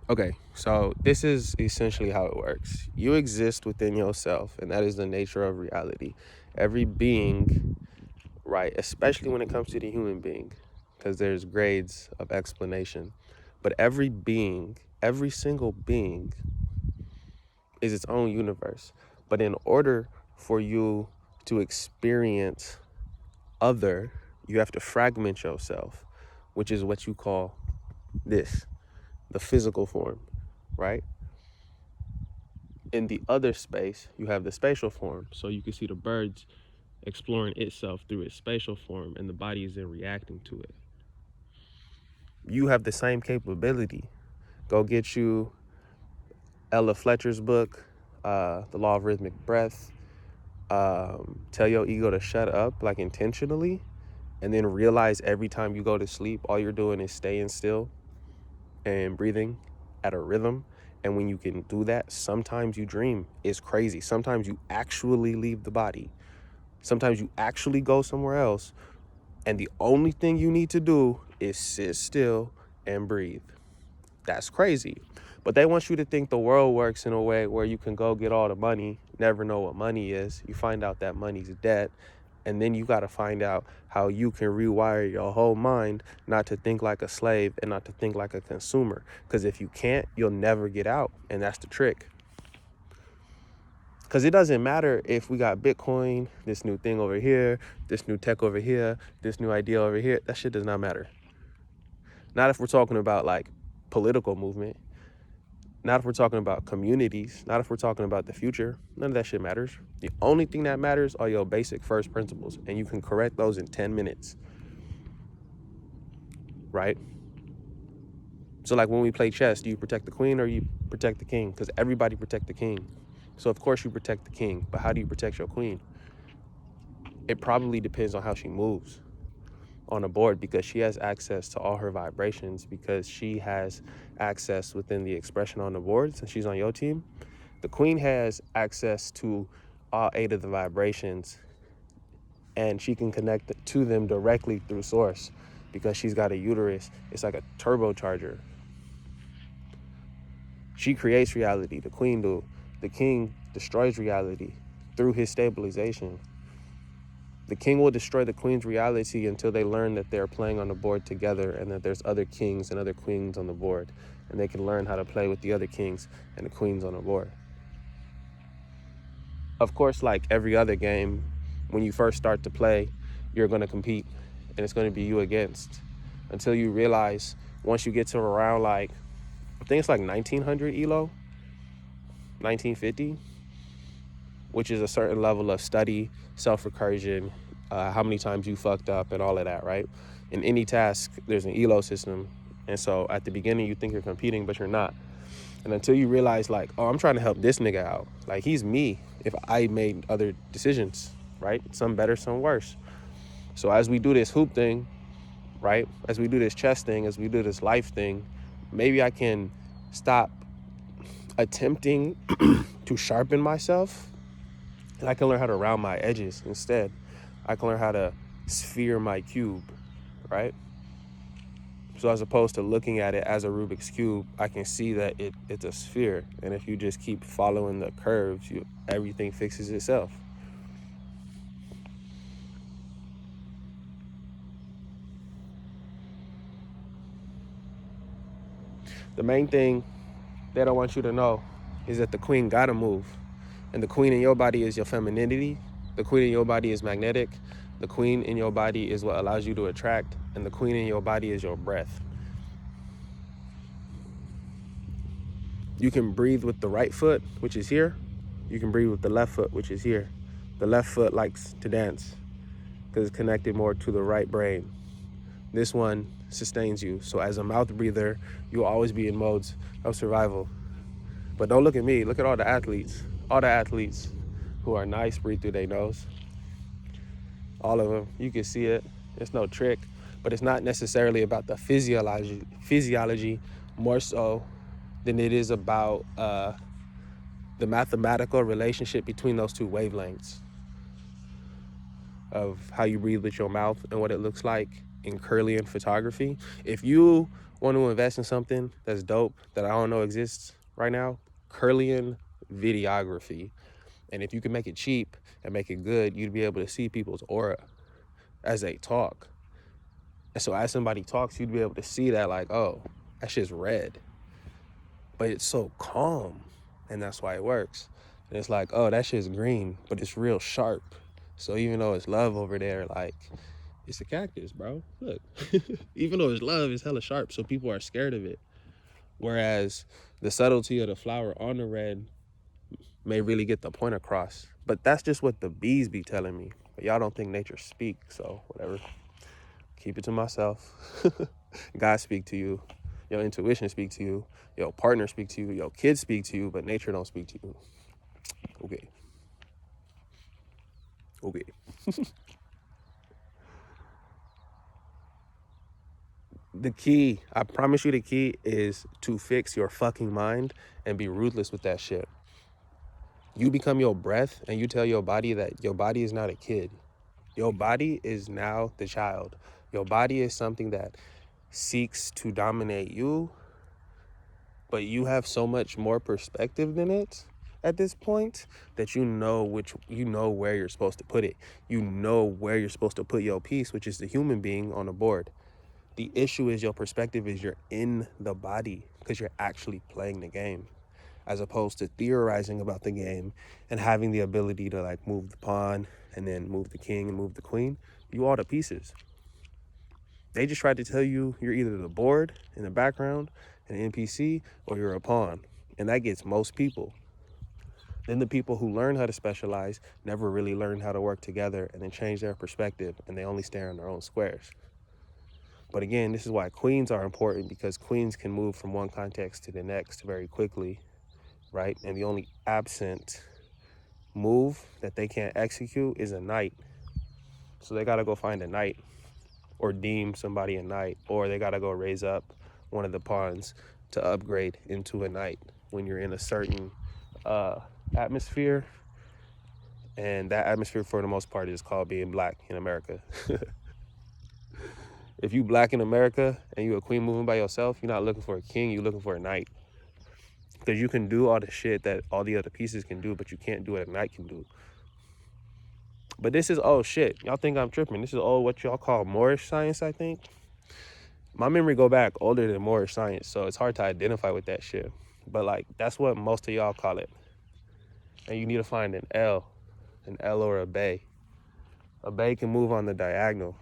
Okay, so this is essentially how it works. You exist within yourself, and that is the nature of reality. Every being, right, especially when it comes to the human being, because there's grades of explanation, but every being, every single being is its own universe. But in order for you to experience other, you have to fragment yourself, which is what you call this, the physical form, right? In the other space, you have the spatial form. So you can see the birds exploring itself through its spatial form, and the body is then reacting to it. You have the same capability. Go get you Ella Fletcher's book, The Law of Rhythmic Breath. Tell your ego to shut up, like intentionally, and then realize every time you go to sleep, all you're doing is staying still and breathing at a rhythm. And when you can do that, sometimes you dream. It's crazy. Sometimes you actually leave the body. Sometimes you actually go somewhere else, and the only thing you need to do is sit still and breathe. That's crazy. But they want you to think the world works in a way where you can go get all the money, never know what money is. You find out that money's debt, and then you got to find out how you can rewire your whole mind not to think like a slave and not to think like a consumer. Because if you can't, you'll never get out, and that's the trick. Because it doesn't matter if we got Bitcoin, this new thing over here, this new tech over here, this new idea over here. That shit does not matter. Not if we're talking about like political movement. Not if we're talking about communities. Not if we're talking about the future. None of that shit matters. The only thing that matters are your basic first principles. And you can correct those in 10 minutes. Right? So like when we play chess, do you protect the queen or you protect the king? Because everybody protect the king. So of course you protect the king. But how do you protect your queen? It probably depends on how she moves on a board, because she has access to all her vibrations, because she has access within the expression on the board since she's on your team. The queen has access to all 8 of the vibrations, and she can connect to them directly through source because she's got a uterus. It's like a turbocharger. She creates reality. The queen do. The king destroys reality through his stabilization. The king will destroy the queen's reality until they learn that they're playing on the board together and that there's other kings and other queens on the board, and they can learn how to play with the other kings and the queens on the board. Of course, like every other game, when you first start to play, you're going to compete, and it's going to be you against, until you realize once you get to around like, I think it's like 1900 ELO, 1950, which is a certain level of study, self-recursion, how many times you fucked up and all of that, right? In any task, there's an ELO system. And so at the beginning, you think you're competing, but you're not. And until you realize like, oh, I'm trying to help this nigga out. Like, he's me if I made other decisions, right? Some better, some worse. So as we do this hoop thing, right? As we do this chess thing, as we do this life thing, maybe I can stop attempting to sharpen myself, and I can learn how to round my edges instead. I can learn how to sphere my cube, right? So as opposed to looking at it as a Rubik's Cube, I can see that it's a sphere. And if you just keep following the curves, everything fixes itself. The main thing they don't want you to know is that the queen gotta move. And the queen in your body is your femininity. The queen in your body is magnetic. The queen in your body is what allows you to attract. And the queen in your body is your breath. You can breathe with the right foot, which is here. You can breathe with the left foot, which is here. The left foot likes to dance because it's connected more to the right brain. This one sustains you. So as a mouth breather, you'll always be in modes of survival. But don't look at me. Look at all the athletes. All the athletes who are nice breathe through their nose. All of them. You can see it. It's no trick. But it's not necessarily about the physiology more so than it is about the mathematical relationship between those two wavelengths of how you breathe with your mouth and what it looks like in Kirlian photography. If you Want to invest in something that's dope that I don't know exists right now? Kirlian videography. And if you can make it cheap and make it good, you'd be able to see people's aura as they talk. And so as somebody talks, you'd be able to see that, like, oh, that shit's red. But it's so calm. And that's why it works. And it's like, oh, that shit's green, but it's real sharp. So even though it's love over there, like, it's a cactus, bro. Look. Even though it's love, it's hella sharp. So people are scared of it. Whereas the subtlety of the flower on the red may really get the point across. But that's just what the bees be telling me. But y'all don't think nature speaks, so whatever. Keep it to myself. God speak to you. Your intuition speak to you. Your partner speak to you. Your kids speak to you, but nature don't speak to you. Okay. The key, I promise you, the key is to fix your fucking mind and be ruthless with that shit. You become your breath and you tell your body that your body is not a kid. Your body is now the child. Your body is something that seeks to dominate you, but you have so much more perspective than it at this point that you know where you're supposed to put it. You know where you're supposed to put your piece, which is the human being on the board. The issue is your perspective is you're in the body because you're actually playing the game, as opposed to theorizing about the game and having the ability to like move the pawn and then move the king and move the queen. You all the pieces. They just tried to tell you you're either the board in the background, an NPC, or you're a pawn. And that gets most people. Then the people who learn how to specialize never really learn how to work together and then change their perspective, and they only stare in their own squares. But again, this is why queens are important, because queens can move from one context to the next very quickly, right? And the only absent move that they can't execute is a knight. So they gotta go find a knight or deem somebody a knight, or they gotta go raise up one of the pawns to upgrade into a knight when you're in a certain atmosphere. And that atmosphere for the most part is called being black in America. If you black in America and you a queen moving by yourself, you're not looking for a king, you're looking for a knight. Because you can do all the shit that all the other pieces can do, but you can't do what a knight can do. But this is old shit. Y'all think I'm tripping. This is old, what y'all call Moorish science, I think. My memory go back older than Moorish science, so it's hard to identify with that shit. But like, that's what most of y'all call it. And you need to find an L or a bay. A bay can move on the diagonal.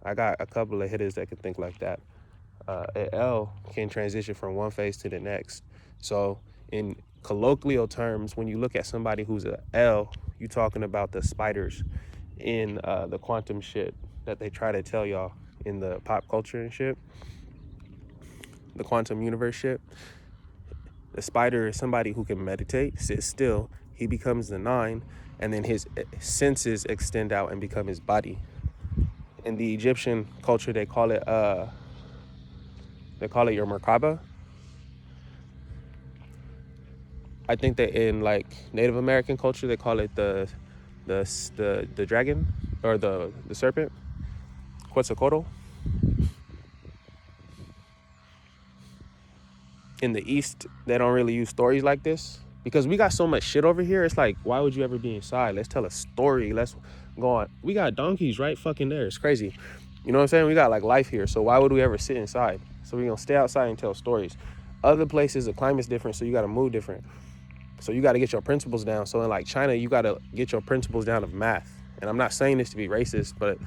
I got a couple of hitters that can think like that. An L can transition from one phase to the next. So in colloquial terms, when you look at somebody who's an L, you're talking about the spiders in the quantum shit that they try to tell y'all in the pop culture and shit. The quantum universe shit. The spider is somebody who can meditate, sit still. He becomes the 9, and then his senses extend out and become his body. In the Egyptian culture, they call it your Merkaba. I think that in like Native American culture, they call it the dragon or the serpent, Quetzalcoatl. In the East, they don't really use stories like this because we got so much shit over here. It's like, why would you ever be inside? Let's tell a story. Let's go on. We got donkeys right fucking there. It's crazy. You know what I'm saying? We got like life here. So why would we ever sit inside? So we're gonna stay outside and tell stories. Other places, the climate's different, so you gotta move different. So you gotta get your principles down. So in like China, you gotta get your principles down of math. And I'm not saying this to be racist, but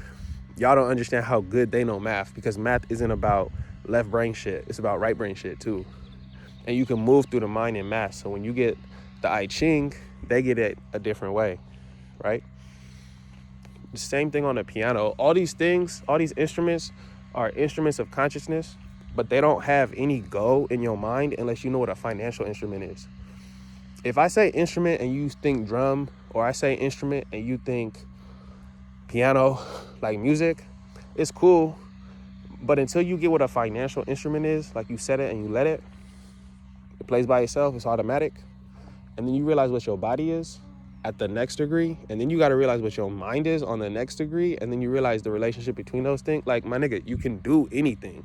y'all don't understand how good they know math, because math isn't about left brain shit. It's about right brain shit too. And you can move through the mind in math. So when you get the I Ching, they get it a different way, right? The same thing on the piano. All these things, all these instruments are instruments of consciousness, but they don't have any go in your mind unless you know what a financial instrument is. If I say instrument and you think drum, or I say instrument and you think piano, like music, it's cool. But until you get what a financial instrument is, like you set it and you let it, it plays by itself, it's automatic. And then you realize what your body is at the next degree. And then you got to realize what your mind is on the next degree. And then you realize the relationship between those things. Like, my nigga, you can do anything.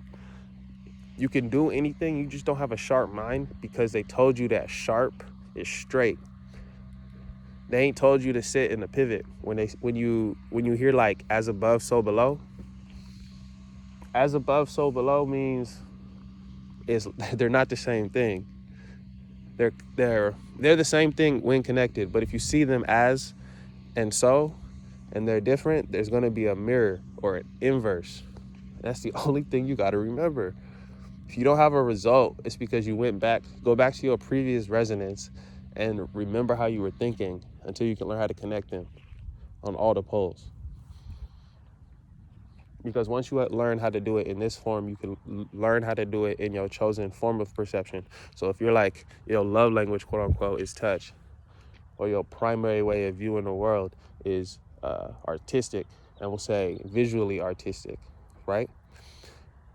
You can do anything, you just don't have a sharp mind because they told you that sharp is straight. They ain't told you to sit in the pivot. When you hear like as above, so below. As above, so below means they're not the same thing. They're the same thing when connected, but if you see them as and so, and they're different, there's gonna be a mirror or an inverse. That's the only thing you gotta remember. If you don't have a result, it's because you go back to your previous resonance and remember how you were thinking until you can learn how to connect them on all the poles. Because once you learn how to do it in this form, you can learn how to do it in your chosen form of perception. So if you're like, your love language, quote unquote, is touch, or your primary way of viewing the world is artistic, and we'll say visually artistic, right?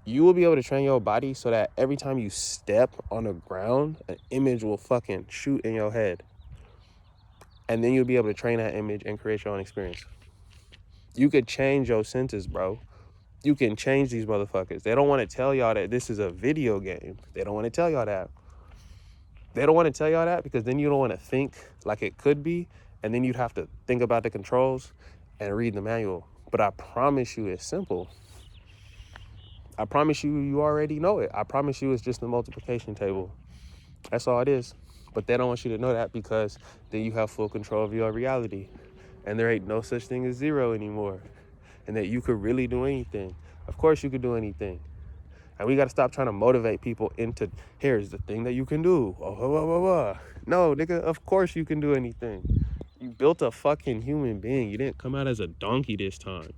You will be able to train your body so that every time you step on the ground, an image will fucking shoot in your head. And then you'll be able to train that image and create your own experience. You could change your senses, bro. You can change these motherfuckers. They don't want to tell y'all that this is a video game. They don't want to tell y'all that. They don't want to tell y'all that because then you don't want to think like it could be. And then you'd have to think about the controls and read the manual. But I promise you it's simple. I promise you already know it. I promise you it's just a multiplication table. That's all it is. But they don't want you to know that because then you have full control of your reality. And there ain't no such thing as zero anymore. And that you could really do anything. Of course you could do anything. And we got to stop trying to motivate people into, here's the thing that you can do. No, nigga, of course you can do anything. You built a fucking human being. You didn't come out as a donkey this time.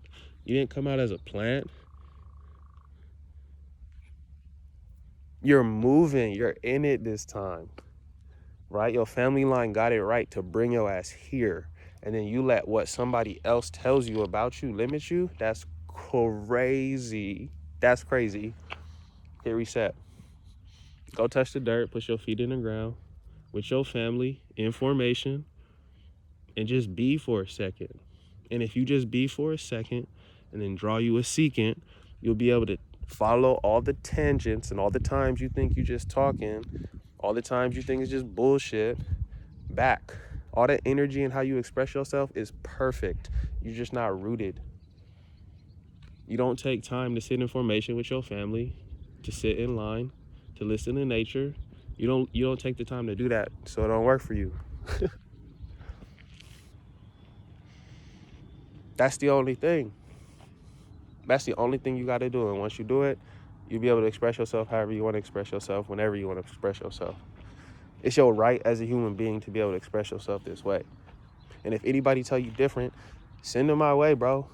You didn't come out as a plant. You're moving. You're in it this time. Right? Your family line got it right to bring your ass here. And then you let what somebody else tells you about you limit you. That's crazy. That's crazy. Hit reset. Go touch the dirt. Put your feet in the ground with your family in formation and just be for a second. And if you just be for a second and then draw you a secant, you'll be able to follow all the tangents and all the times you think you just talking, all the times you think it's just bullshit, back. All that energy and how you express yourself is perfect. You're just not rooted. You don't take time to sit in formation with your family, to sit in line, to listen to nature. You don't take the time to do that, so it don't work for you. That's the only thing. That's the only thing you got to do. And once you do it, you'll be able to express yourself however you want to express yourself, whenever you want to express yourself. It's your right as a human being to be able to express yourself this way. And if anybody tell you different, send them my way, bro.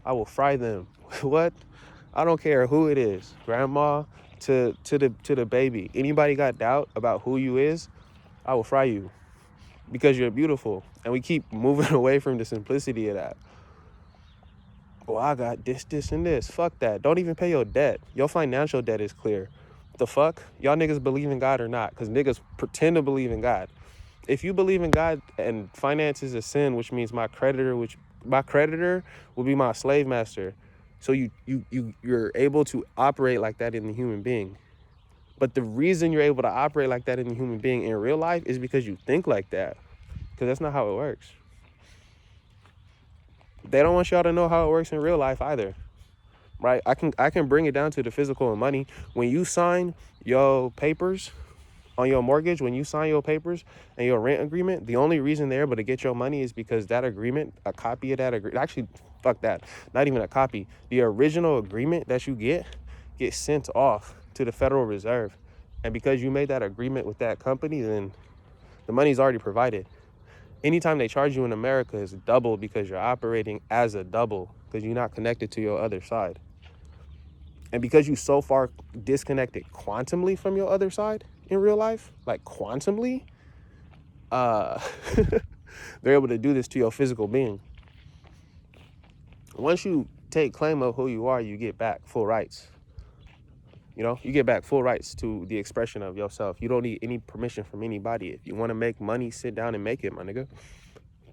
I will fry them. What? I don't care who it is, grandma to the baby. Anybody got doubt about who you is, I will fry you because you're beautiful. And we keep moving away from the simplicity of that. Well, I got this, and this. Fuck that. Don't even pay your debt. Your financial debt is clear. The fuck? Y'all niggas believe in God or not? Because niggas pretend to believe in God. If you believe in God and finance is a sin, which means my creditor will be my slave master. So you're able to operate like that in the human being. But the reason you're able to operate like that in the human being in real life is because you think like that. Because that's not how it works. They don't want y'all to know how it works in real life either. Right? I can bring it down to the physical and money. When you sign your papers on your mortgage, when you sign your papers and your rent agreement, the only reason they're able to get your money is because that agreement, a copy of that agreement, actually, fuck that, not even a copy. The original agreement that you gets sent off to the Federal Reserve. And because you made that agreement with that company, then the money's already provided. Anytime they charge you in America is double because you're operating as a double because you're not connected to your other side. And because you so far disconnected quantumly from your other side in real life, like quantumly, they're able to do this to your physical being. Once you take claim of who you are, you get back full rights. You get back full rights to the expression of yourself. You don't need any permission from anybody. If you want to make money, sit down and make it, my nigga.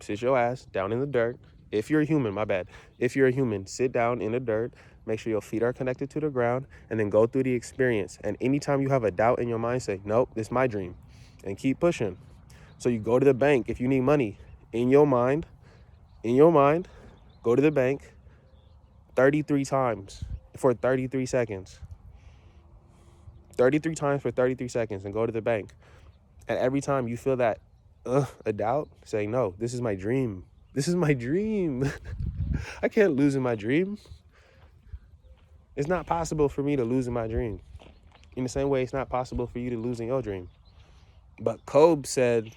Sit your ass down in the dirt. If you're a human, my bad. If you're a human, sit down in the dirt, Make sure your feet are connected to the ground, and then go through the experience. And anytime you have a doubt in your mind, say, nope, this is my dream, and keep pushing. So you go to the bank if you need money. In your mind, go to the bank 33 times for 33 seconds. 33 times for 33 seconds and go to the bank. And every time you feel that a doubt, say, no, this is my dream. This is my dream. I can't lose in my dream. It's not possible for me to lose in my dream. In the same way, it's not possible for you to lose in your dream. But Kobe said,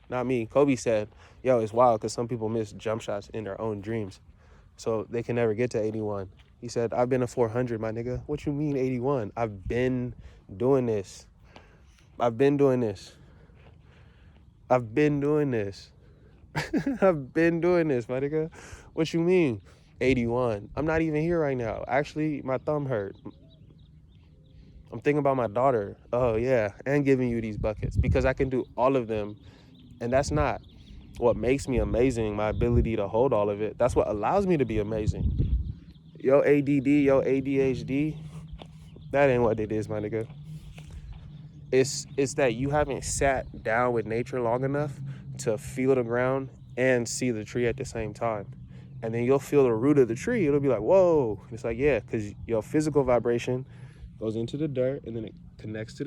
not me, Kobe said, yo, it's wild because some people miss jump shots in their own dreams. So they can never get to 81. He said, I've been a 400, my nigga. What you mean 81? I've been doing this. I've been doing this, my nigga. What you mean? 81. I'm not even here right now. Actually, my thumb hurt. I'm thinking about my daughter. Oh, yeah. And giving you these buckets because I can do all of them. And that's not what makes me amazing, my ability to hold all of it. That's what allows me to be amazing. Yo ADD, yo ADHD, that ain't what it is, my nigga. It's that you haven't sat down with nature long enough to feel the ground and see the tree at the same time. And then you'll feel the root of the tree. It'll be like, whoa. It's like, yeah, because your physical vibration goes into the dirt and then it connects to